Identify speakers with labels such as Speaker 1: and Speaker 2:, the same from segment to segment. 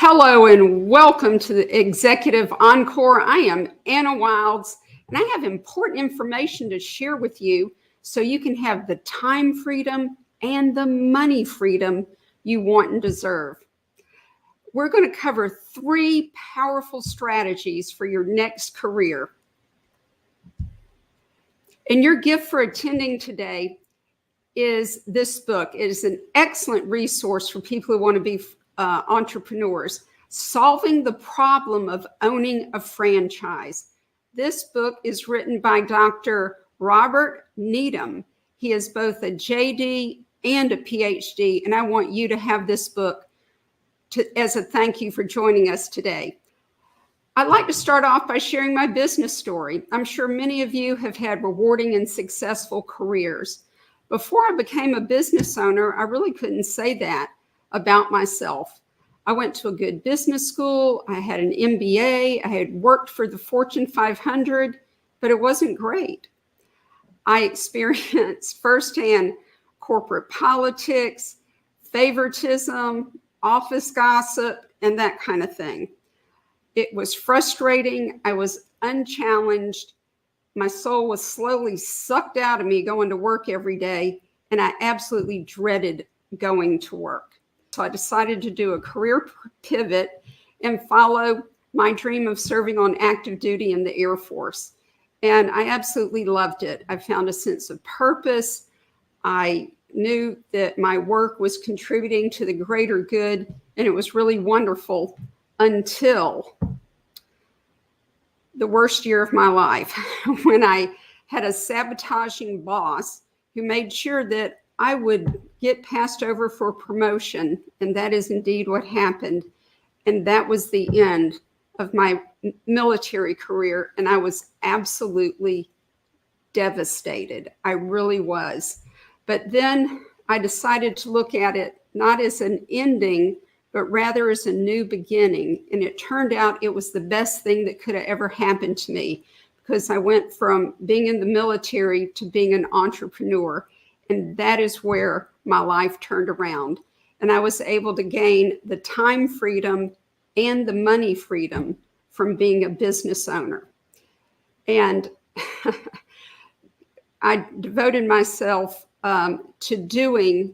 Speaker 1: Hello and welcome to the Executive Encore. I am Anna Wilds, and I have important information to share with you so you can have the time freedom and the money freedom you want and deserve. We're going to cover 3 powerful strategies for your next career. And your gift for attending today is this book. It is an excellent resource for people who want to be entrepreneurs, Solving the Problem of Owning a Franchise. This book is written by Dr. Robert Needham. He is both a JD and a PhD, and I want you to have this book as a thank you for joining us today. I'd like to start off by sharing my business story. I'm sure many of you have had rewarding and successful careers. Before I became a business owner, I really couldn't say that about myself. I went to a good business school. I had an MBA. I had worked for the Fortune 500, but it wasn't great. I experienced firsthand corporate politics, favoritism, office gossip, and that kind of thing. It was frustrating. I was unchallenged. My soul was slowly sucked out of me going to work every day, and I absolutely dreaded going to work. So I decided to do a career pivot and follow my dream of serving on active duty in the Air Force. And I absolutely loved it. I found a sense of purpose. I knew that my work was contributing to the greater good, and it was really wonderful until the worst year of my life, when I had a sabotaging boss who made sure that I would get passed over for promotion. And that is indeed what happened. And that was the end of my military career. And I was absolutely devastated. I really was. But then I decided to look at it not as an ending, but rather as a new beginning. And it turned out it was the best thing that could have ever happened to me, because I went from being in the military to being an entrepreneur. And that is where my life turned around. And I was able to gain the time freedom and the money freedom from being a business owner. And I devoted myself to doing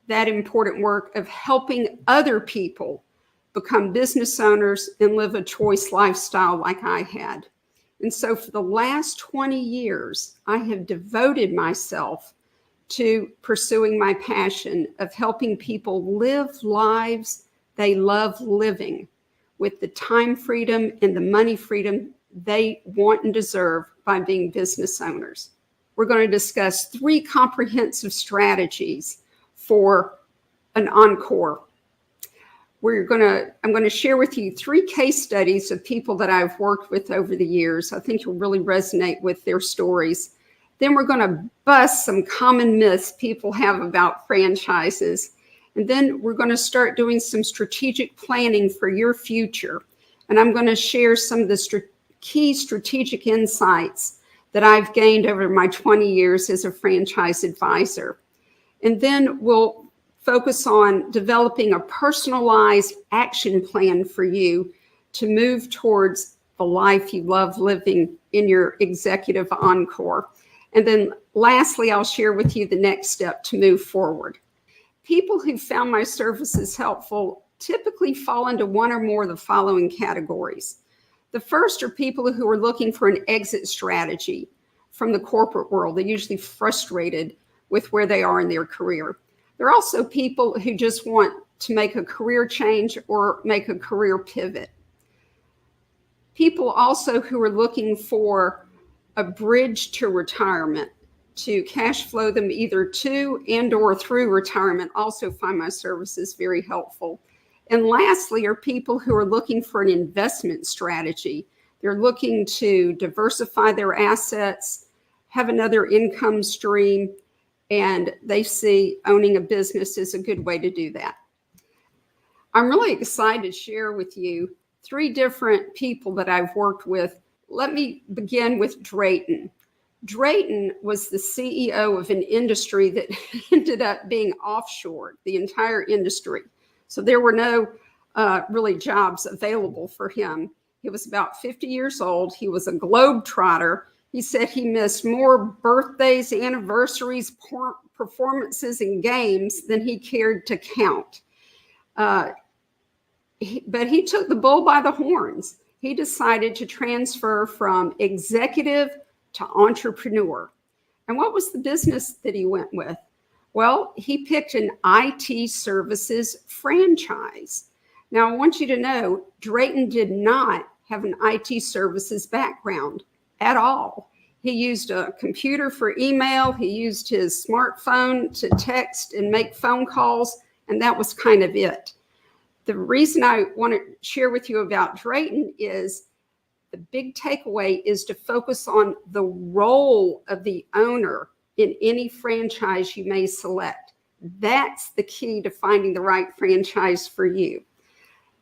Speaker 1: that important work of helping other people become business owners and live a choice lifestyle like I had. And so for the last 20 years, I have devoted myself to pursuing my passion of helping people live lives they love living with the time freedom and the money freedom they want and deserve by being business owners. We're going to discuss 3 comprehensive strategies for an encore. I'm going to share with you 3 case studies of people that I've worked with over the years. I think you'll really resonate with their stories. Then we're going to bust some common myths people have about franchises. And then we're going to start doing some strategic planning for your future. And I'm going to share some of the key strategic insights that I've gained over my 20 years as a franchise advisor. And then we'll focus on developing a personalized action plan for you to move towards the life you love living in your Executive Encore. And then lastly, I'll share with you the next step to move forward. People who found my services helpful typically fall into one or more of the following categories. The first are people who are looking for an exit strategy from the corporate world. They're usually frustrated with where they are in their career. There are also people who just want to make a career change or make a career pivot. People also who are looking for a bridge to retirement, to cash flow them either to and or through retirement, also find my services very helpful. And lastly are people who are looking for an investment strategy. They're looking to diversify their assets, have another income stream, and they see owning a business is a good way to do that. I'm really excited to share with you 3 different people that I've worked with. Let me begin with Drayton. Drayton was the CEO of an industry that ended up being offshore, the entire industry. So there were no really jobs available for him. He was about 50 years old. He was a globetrotter. He said he missed more birthdays, anniversaries, performances, and games than he cared to count. But he took the bull by the horns. He decided to transfer from executive to entrepreneur. And what was the business that he went with? Well, he picked an IT services franchise. Now, I want you to know, Drayton did not have an IT services background at all. He used a computer for email. He used his smartphone to text and make phone calls, and that was kind of it. The reason I want to share with you about Drayton is the big takeaway is to focus on the role of the owner in any franchise you may select. That's the key to finding the right franchise for you.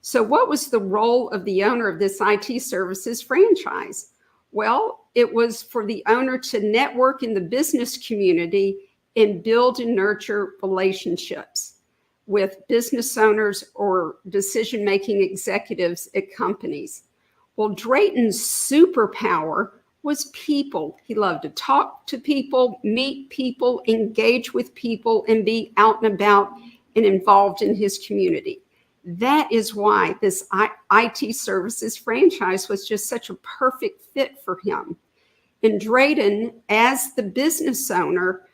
Speaker 1: So what was the role of the owner of this IT services franchise? Well, it was for the owner to network in the business community and build and nurture relationships with business owners or decision-making executives at companies. Well, Drayton's superpower was people. He loved to talk to people, meet people, engage with people, and be out and about and involved in his community. That is why this IT services franchise was just such a perfect fit for him. And Drayton, as the business owner,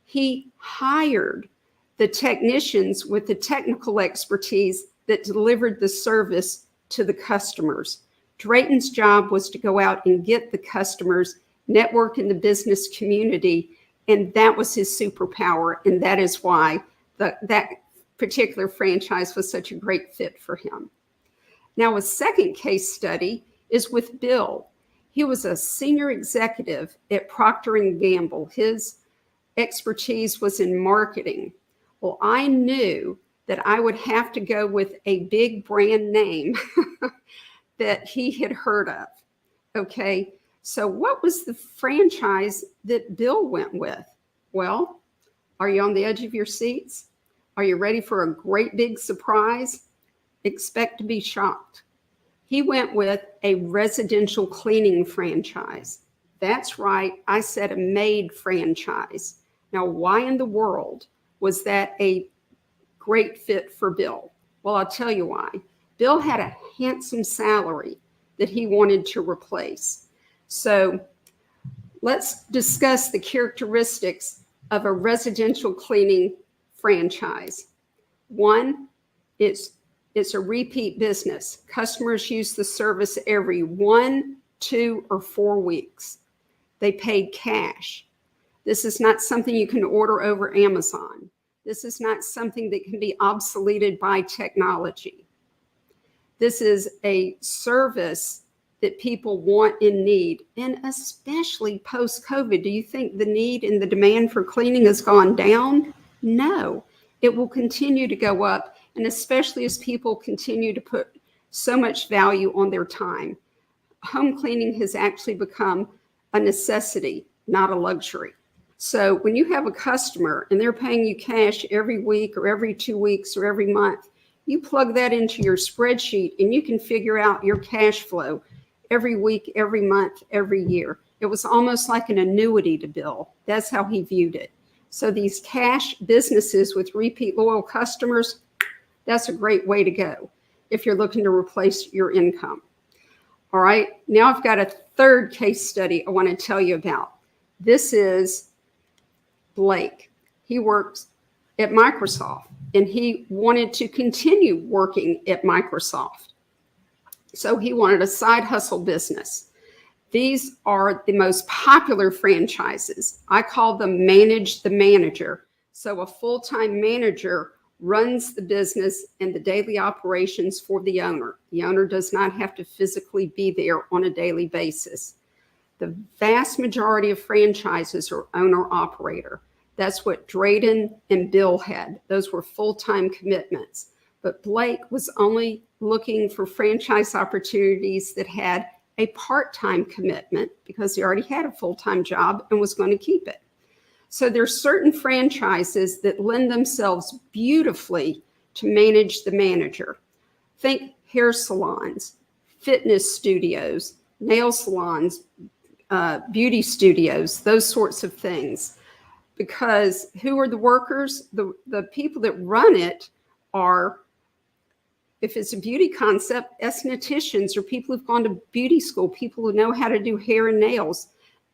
Speaker 1: he hired the technicians with the technical expertise that delivered the service to the customers. Drayton's job was to go out and get the customers, network in the business community, and that was his superpower. And that is why that particular franchise was such a great fit for him. Now, a second case study is with Bill. He was a senior executive at Procter & Gamble. His expertise was in marketing. Well, I knew that I would have to go with a big brand name that he had heard of. Okay, so what was the franchise that Bill went with? Well, are you on the edge of your seats? Are you ready for a great big surprise? Expect to be shocked. He went with a residential cleaning franchise. That's right, I said a maid franchise. Now, why in the world was that a great fit for Bill? Well, I'll tell you why. Bill had a handsome salary that he wanted to replace. So let's discuss the characteristics of a residential cleaning franchise. One, it's a repeat business. Customers use the service every 1, 2, or 4 weeks. They paid cash. This is not something you can order over Amazon. This is not something that can be obsoleted by technology. This is a service that people want and need, and especially post-COVID. Do you think the need and the demand for cleaning has gone down? No, it will continue to go up, and especially as people continue to put so much value on their time. Home cleaning has actually become a necessity, not a luxury. So when you have a customer and they're paying you cash every week or every 2 weeks or every month, you plug that into your spreadsheet and you can figure out your cash flow every week, every month, every year. It was almost like an annuity to Bill. That's how he viewed it. So these cash businesses with repeat loyal customers, that's a great way to go if you're looking to replace your income. All right, now I've got a third case study I want to tell you about. This is Blake. He works at Microsoft and he wanted to continue working at Microsoft. So he wanted a side hustle business. These are the most popular franchises. I call them manage the manager. So a full-time manager runs the business and the daily operations for the owner. The owner does not have to physically be there on a daily basis. The vast majority of franchises are owner-operator. That's what Drayton and Bill had. Those were full-time commitments. But Blake was only looking for franchise opportunities that had a part-time commitment because he already had a full-time job and was going to keep it. So there's certain franchises that lend themselves beautifully to manage the manager. Think hair salons, fitness studios, nail salons, beauty studios, those sorts of things. Because who are the workers? The people that run it are, if it's a beauty concept, estheticians or people who've gone to beauty school, people who know how to do hair and nails.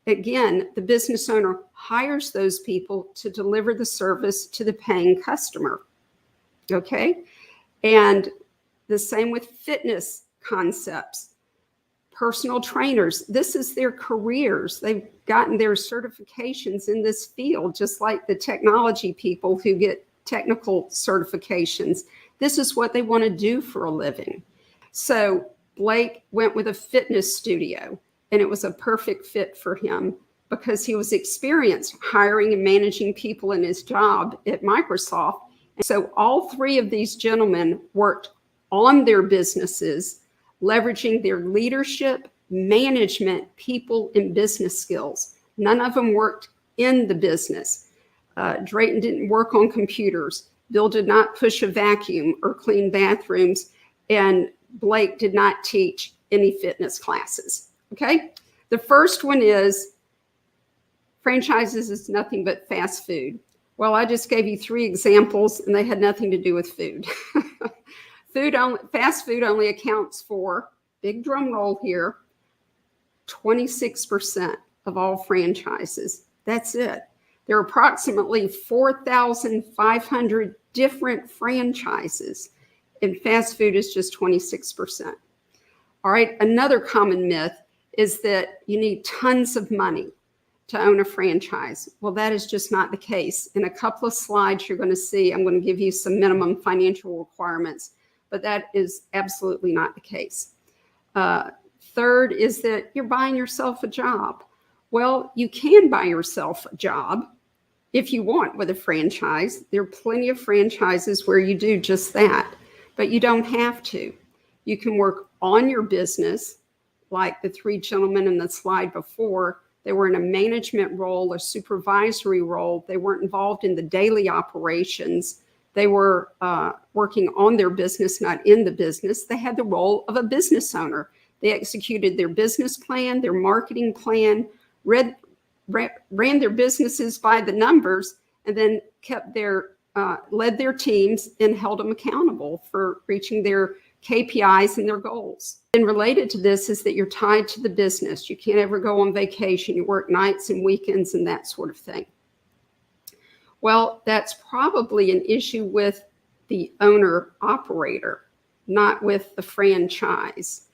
Speaker 1: Again, the business owner hires those people to deliver the service to the paying customer. Okay? And the same with fitness concepts. Personal trainers, this is their careers. They've gotten their certifications in this field, just like the technology people who get technical certifications. This is what they want to do for a living. So Blake went with a fitness studio, and it was a perfect fit for him because he was experienced hiring and managing people in his job at Microsoft. And so all three of these gentlemen worked on their businesses, leveraging their leadership, management, people, and business skills. None of them worked in the business. Drayton didn't work on computers. Bill did not push a vacuum or clean bathrooms. And Blake did not teach any fitness classes. Okay? The first one is franchises is nothing but fast food. Well, I just gave you 3 examples, and they had nothing to do with food. Fast food only accounts for, big drum roll here, 26% of all franchises. That's it. There are approximately 4,500 different franchises, and fast food is just 26%. All right, another common myth is that you need tons of money to own a franchise. Well, that is just not the case. In a couple of slides, you're going to see, I'm going to give you some minimum financial requirements, but that is absolutely not the case. Third is that you're buying yourself a job. Well, you can buy yourself a job if you want with a franchise. There are plenty of franchises where you do just that, but you don't have to. You can work on your business, like the 3 gentlemen in the slide before. They were in a management role, a supervisory role. They weren't involved in the daily operations. They were working on their business, not in the business. They had the role of a business owner. They executed their business plan, their marketing plan, ran their businesses by the numbers, and then led their teams and held them accountable for reaching their KPIs and their goals. And related to this is that you're tied to the business. You can't ever go on vacation. You work nights and weekends and that sort of thing. Well, that's probably an issue with the owner-operator, not with the franchise.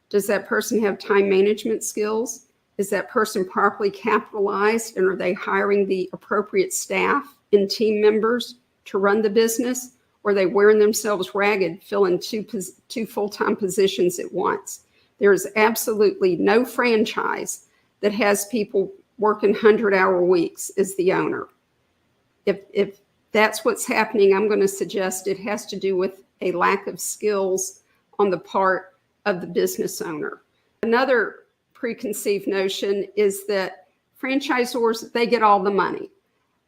Speaker 1: Does that person have time management skills? Is that person properly capitalized, and are they hiring the appropriate staff and team members to run the business? Or are they wearing themselves ragged, filling 2 full-time positions at once? There is absolutely no franchise that has people working 100-hour weeks as the owner. If that's what's happening, I'm going to suggest it has to do with a lack of skills on the part of the business owner. Another preconceived notion is that franchisors, they get all the money.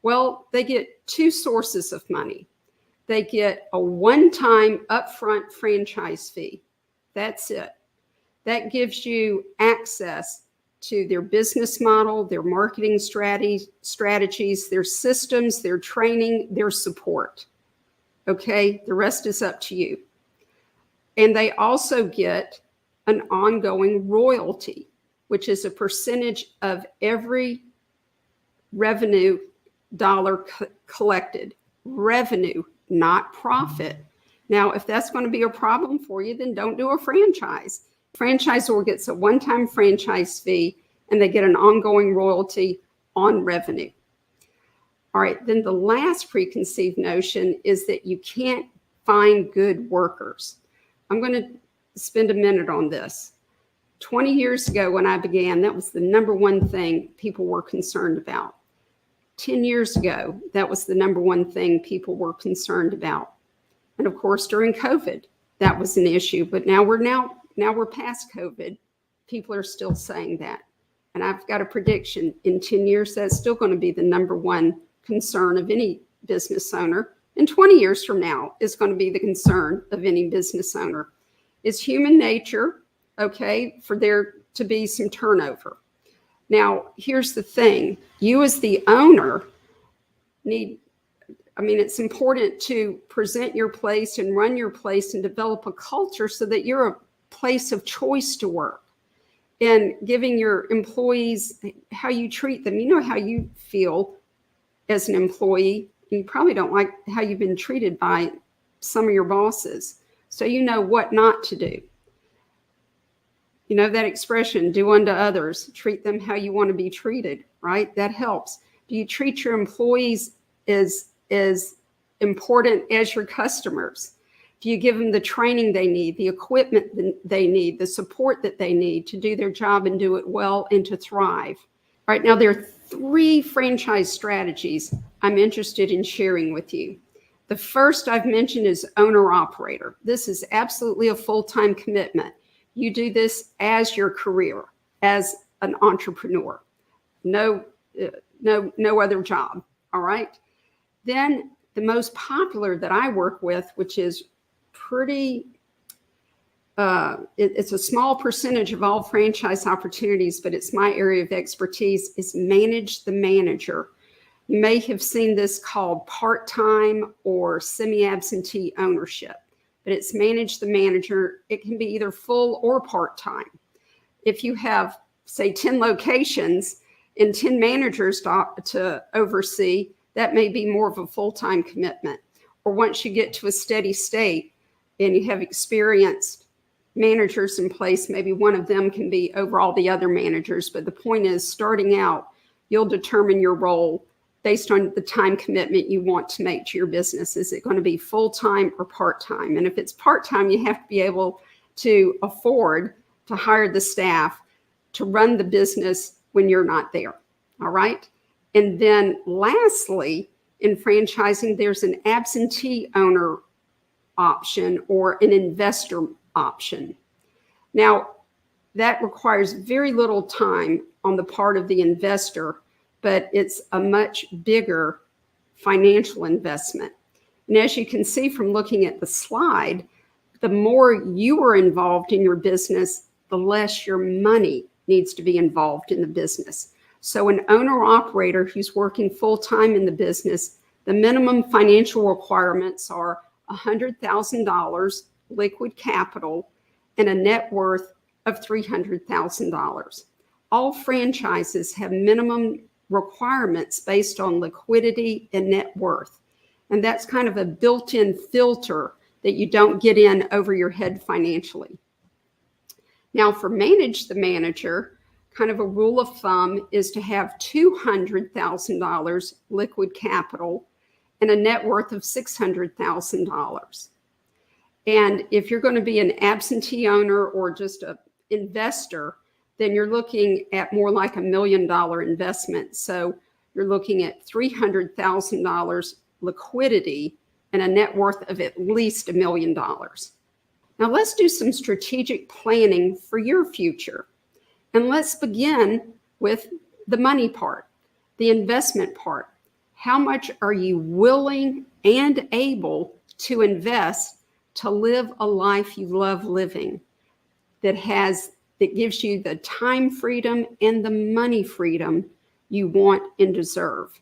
Speaker 1: Well, they get 2 sources of money. They get a one-time upfront franchise fee. That's it. That gives you access to their business model, their marketing strategies, their systems, their training, their support. Okay, the rest is up to you. And they also get an ongoing royalty, which is a percentage of every revenue dollar collected. Revenue, not profit. Now, if that's going to be a problem for you, then don't do a franchise. Franchisor gets a one-time franchise fee, and they get an ongoing royalty on revenue. All right, then the last preconceived notion is that you can't find good workers. I'm going to spend a minute on this. 20 years ago when I began, that was the number one thing people were concerned about. 10 years ago, that was the number one thing people were concerned about. And of course, during COVID, that was an issue. But now we're past COVID. People are still saying that. And I've got a prediction. In 10 years, that's still going to be the number one concern of any business owner. And 20 years from now is going to be the concern of any business owner. It's human nature, okay, for there to be some turnover. Now, here's the thing. You as the owner it's important to present your place and run your place and develop a culture so that you're a place of choice to work, and giving your employees how you treat them. You know how you feel as an employee. You probably don't like how you've been treated by some of your bosses. So you know what not to do. You know that expression, do unto others, treat them how you want to be treated, right? That helps. Do you treat your employees as important as your customers? Do you give them the training they need, the equipment they need, the support that they need to do their job and do it well and to thrive? All right, now there are 3 franchise strategies I'm interested in sharing with you. The first I've mentioned is owner-operator. This is absolutely a full-time commitment. You do this as your career, as an entrepreneur. No other job, all right? Then the most popular that I work with, which is it's a small percentage of all franchise opportunities, but it's my area of expertise, is manage the manager. You may have seen this called part-time or semi-absentee ownership, but it's manage the manager. It can be either full or part-time. If you have, say, 10 locations and 10 managers to oversee, that may be more of a full-time commitment. Or once you get to a steady state and you have experienced managers in place, maybe one of them can be over all the other managers. But the point is, starting out, you'll determine your role based on the time commitment you want to make to your business. Is it going to be full-time or part-time? And if it's part-time, you have to be able to afford to hire the staff to run the business when you're not there. All right. And then lastly, in franchising, there's an absentee owner option or an investor option. Now, that requires very little time on the part of the investor, but it's a much bigger financial investment. And as you can see from looking at the slide, the more you are involved in your business, the less your money needs to be involved in the business. So an owner-operator who's working full-time in the business, the minimum financial requirements are $100,000 liquid capital and a net worth of $300,000. All franchises have minimum requirements based on liquidity and net worth. And that's kind of a built-in filter that you don't get in over your head financially. Now, for manage the manager, kind of a rule of thumb is to have $200,000 liquid capital and a net worth of $600,000. And if you're going to be an absentee owner or just an investor, then you're looking at more like $1 million investment. So you're looking at $300,000 liquidity and a net worth of at least $1 million. Now let's do some strategic planning for your future. And let's begin with the money part, the investment part. How much are you willing and able to invest to live a life you love living, that gives you the time freedom and the money freedom you want and deserve?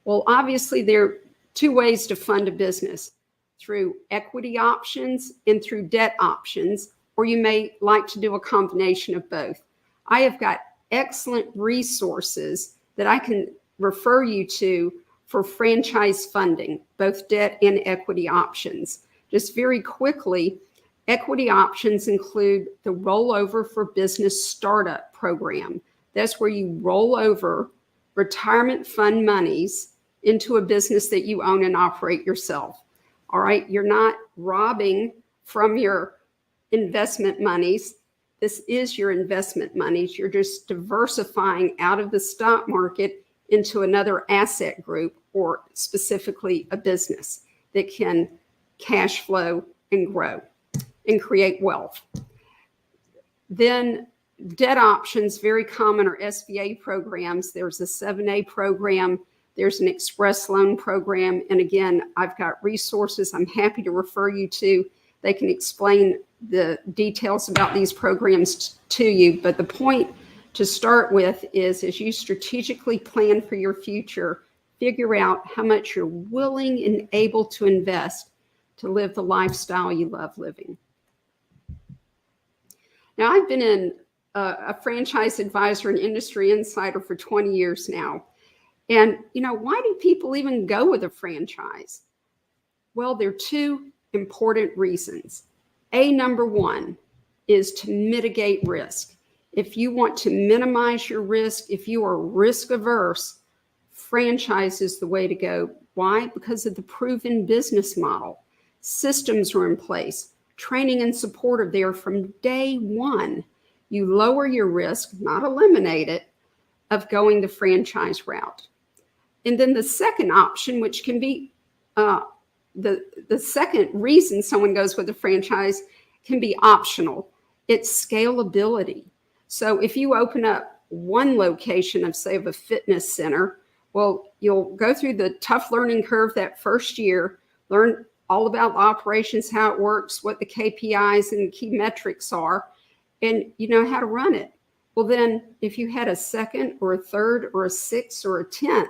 Speaker 1: Well, obviously there are 2 ways to fund a business: through equity options and through debt options, or you may like to do a combination of both. I have got excellent resources that I can refer you to for franchise funding, both debt and equity options. Just very quickly, equity options include the Rollover for Business Startup program. That's where you roll over retirement fund monies into a business that you own and operate yourself. All right, you're not robbing from your investment monies. This is your investment monies. You're just diversifying out of the stock market into another asset group, or specifically a business that can cash flow and grow and create wealth. Then debt options, very common, are SBA programs. There's a 7A program. There's an express loan program. And again, I've got resources I'm happy to refer you to They can explain the details about these programs to you. But the point to start with is, as you strategically plan for your future, figure out how much you're willing and able to invest to live the lifestyle you love living. Now, I've been a franchise advisor and industry insider for 20 years now. And, why do people even go with a franchise? Well, there are two important reasons. Number one is to mitigate risk. If you want to minimize your risk, if you are risk averse, franchise is the way to go. Why? Because of the proven business model. Systems are in place. Training and support are there from day one. You lower your risk, not eliminate it, of going the franchise route. And then the second option, which can be the second reason someone goes with a franchise, can be optional. It's scalability. So if you open up one location of, say, of a fitness center, well, you'll go through the tough learning curve that first year, learn all about the operations, how it works, what the KPIs and key metrics are, and you know how to run it. Well, then if you had a second or a third or a sixth or a 10th,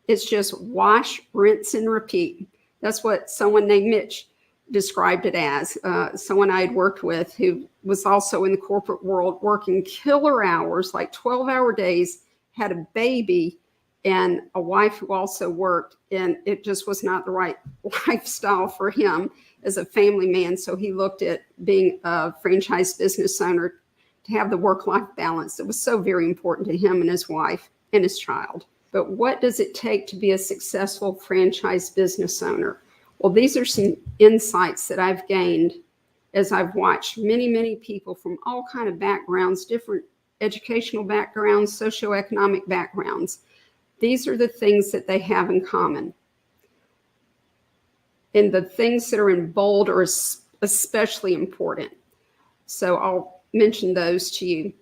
Speaker 1: it's just wash, rinse, and repeat. That's what someone named Mitch described it as. Someone I had worked with who was also in the corporate world, working killer hours, like 12-hour days, had a baby and a wife who also worked, and it just was not the right lifestyle for him as a family man. So he looked at being a franchise business owner to have the work-life balance that was so very important to him and his wife and his child. But what does it take to be a successful franchise business owner? Well, these are some insights that I've gained as I've watched many, many people from all kinds of backgrounds, different educational backgrounds, socioeconomic backgrounds. These are the things that they have in common. And the things that are in bold are especially important. So I'll mention those to you.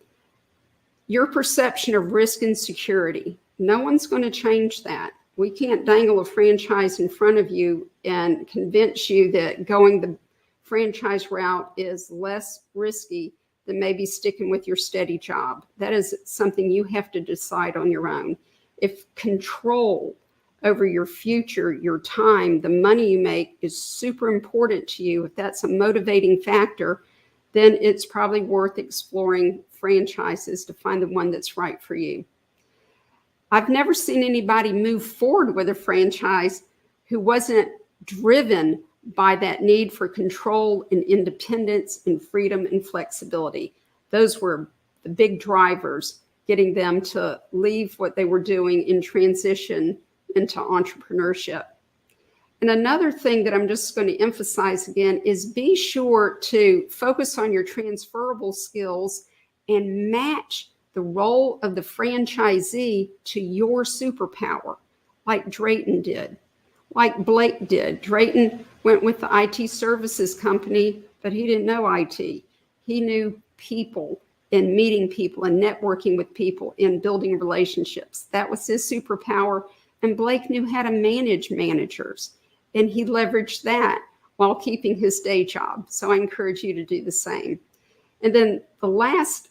Speaker 1: Your perception of risk and security. No one's going to change that. We can't dangle a franchise in front of you and convince you that going the franchise route is less risky than maybe sticking with your steady job. That is something you have to decide on your own. If control over your future, your time, the money you make is super important to you, if that's a motivating factor, then it's probably worth exploring franchises to find the one that's right for you. I've never seen anybody move forward with a franchise who wasn't driven by that need for control and independence and freedom and flexibility. Those were the big drivers, getting them to leave what they were doing and transition into entrepreneurship. And another thing that I'm just going to emphasize again is be sure to focus on your transferable skills and match the role of the franchisee to your superpower, like Drayton did, like Blake did. Drayton went with the IT services company, but he didn't know IT. He knew people and meeting people and networking with people and building relationships. That was his superpower. And Blake knew how to manage managers, and he leveraged that while keeping his day job. So I encourage you to do the same. And then the last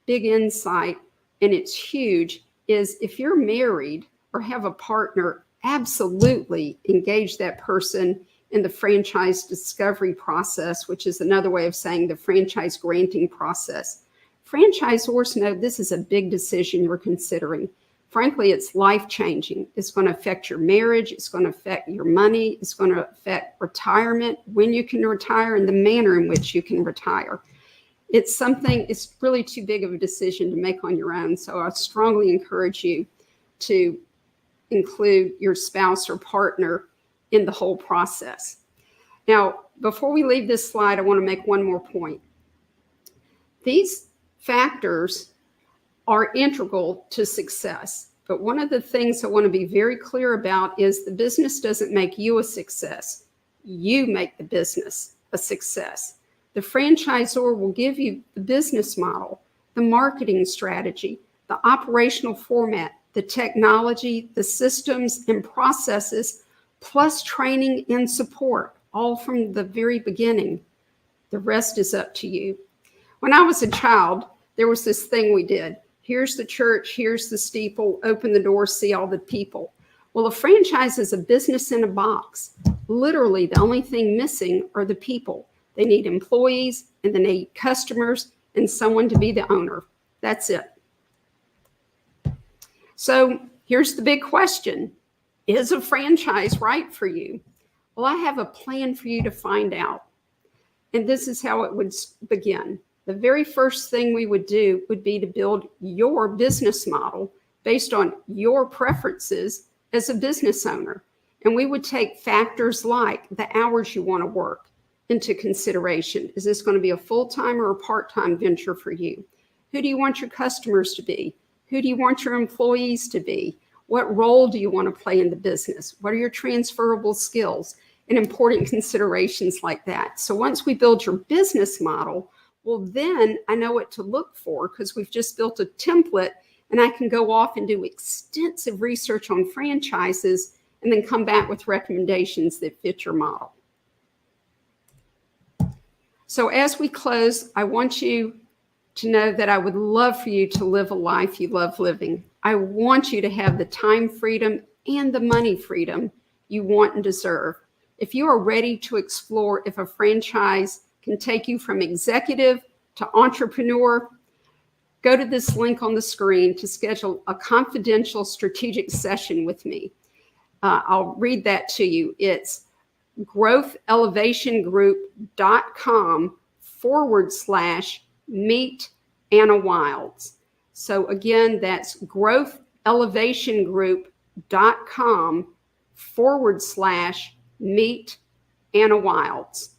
Speaker 1: big insight, and it's huge, is if you're married or have a partner, absolutely engage that person in the franchise discovery process, which is another way of saying the franchise granting process. Franchisors know this is a big decision you're considering. Frankly, it's life-changing. It's going to affect your marriage. It's going to affect your money. It's going to affect retirement, when you can retire, and the manner in which you can retire. It's really too big of a decision to make on your own. So I strongly encourage you to include your spouse or partner in the whole process. Now, before we leave this slide, I want to make one more point. These factors are integral to success. But one of the things I want to be very clear about is the business doesn't make you a success. You make the business a success. The franchisor will give you the business model, the marketing strategy, the operational format, the technology, the systems and processes, plus training and support. all from the very beginning. The rest is up to you. When I was a child, there was this thing we did. Here's the church, here's the steeple, open the door, see all the people. Well, a franchise is a business in a box. Literally, the only thing missing are the people. They need employees, and they need customers, and someone to be the owner. That's it. So here's the big question. Is a franchise right for you? Well, I have a plan for you to find out. And this is how it would begin. The very first thing we would do would be to build your business model based on your preferences as a business owner. And we would take factors like the hours you want to work into consideration. Is this going to be a full-time or a part-time venture for you? Who do you want your customers to be? Who do you want your employees to be? What role do you want to play in the business? What are your transferable skills? And important considerations like that. So once we build your business model, well, then I know what to look for because we've just built a template, and I can go off and do extensive research on franchises and then come back with recommendations that fit your model. So as we close, I want you to know that I would love for you to live a life you love living. I want you to have the time freedom and the money freedom you want and deserve. If you are ready to explore if a franchise can take you from executive to entrepreneur, go to this link on the screen to schedule a confidential strategic session with me. I'll read that to you. It's growthelevationgroup.com/meet Anna Wilds. So again, that's growthelevationgroup.com/meet Anna Wilds.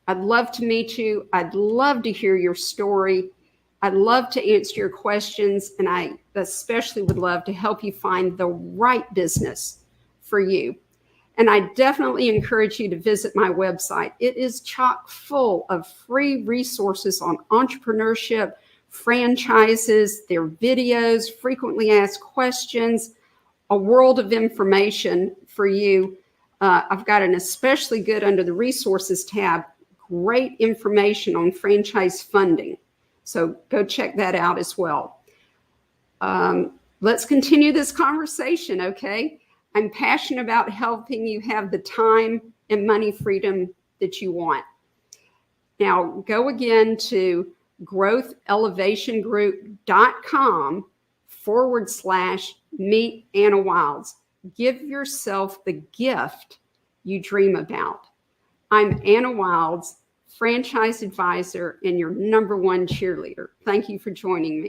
Speaker 1: I'd love to meet you. I'd love to hear your story. I'd love to answer your questions, and I especially would love to help you find the right business for you. And I definitely encourage you to visit my website. It is chock full of free resources on entrepreneurship, franchises, their videos, frequently asked questions, a world of information for you. I've got an especially good under the resources tab, great information on franchise funding. So go check that out as well. Let's continue this conversation, okay? I'm passionate about helping you have the time and money freedom that you want. Now go again to growthelevationgroup.com/meet Anna Wilds. Give yourself the gift you dream about. I'm Anna Wilds, franchise advisor and your #1 cheerleader. Thank you for joining me.